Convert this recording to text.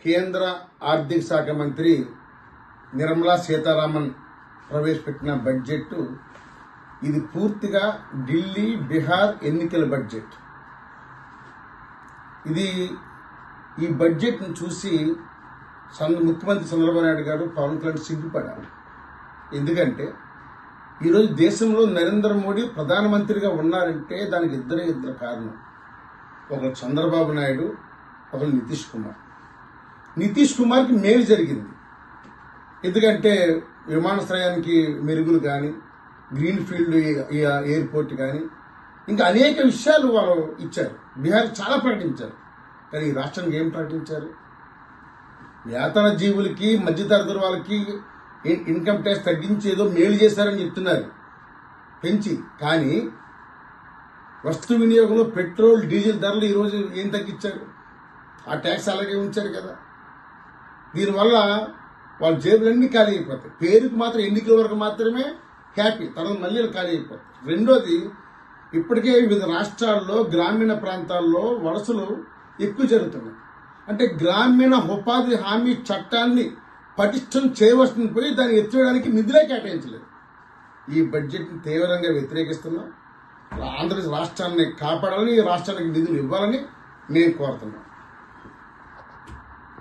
కేంద్ర ఆర్థిక శాఖ మంత్రి నిర్మలా సీతారామన్ ప్రవేశపెట్టిన బడ్జెట్ ఇది పూర్తిగా ఢిల్లీ బీహార్ ఎన్నికల బడ్జెట్. ఈ బడ్జెట్ను చూసి ముఖ్యమంత్రి చంద్రబాబు నాయుడు గారు పవన్ కళ్యాణ్ సిగ్గుపడారు. ఎందుకంటే ఈరోజు దేశంలో నరేంద్ర మోడీ ప్రధానమంత్రిగా ఉన్నారంటే దానికి ఇద్దరు కారణం. ఒకరు చంద్రబాబు నాయుడు, ఒకరు నితీష్ కుమార్. నితీష్ కుమార్కి మేలు జరిగింది. ఎందుకంటే విమానాశ్రయానికి మెరుగులు కానీ, గ్రీన్ ఫీల్డ్ ఎయిర్పోర్ట్ కానీ, ఇంకా అనేక విషయాలు వాళ్ళు ఇచ్చారు. బీహార్ చాలా ప్రకటించారు. కానీ ఈ రాష్ట్రానికి ఏం ప్రకటించారు? వేతన జీవులకి, మధ్యతరగతి వాళ్ళకి ఇన్కమ్ ట్యాక్స్ తగ్గించి ఏదో మేలు చేశారని చెప్తున్నారు పెంచి. కానీ వస్తు వినియోగంలో పెట్రోల్, డీజిల్ ధరలు ఈరోజు ఏం తగ్గించారు? ఆ ట్యాక్స్ అలాగే ఉంచారు కదా. దీనివల్ల వాళ్ళ జేబులన్నీ ఖాళీ అయిపోతాయి. పేరుకు మాత్రం ఎన్నికల వరకు మాత్రమే హ్యాపీ, తర్వాత మళ్ళీ ఖాళీ అయిపోతాయి. రెండోది, ఇప్పటికే వివిధ రాష్ట్రాల్లో గ్రామీణ ప్రాంతాల్లో వలసలు ఎక్కువ జరుగుతున్నాయి. అంటే గ్రామీణ ఉపాధి హామీ చట్టాన్ని పటిష్టం చేయవలసింది పోయి దాన్ని ఎత్తివేయడానికి నిధులే కేటాయించలేదు. ఈ బడ్జెట్ని తీవ్రంగా వ్యతిరేకిస్తున్నాం. ఆంధ్రప్రదేశ్ రాష్ట్రాన్ని కాపాడాలని, ఈ రాష్ట్రానికి నిధులు ఇవ్వాలని మేము కోరుతున్నాం.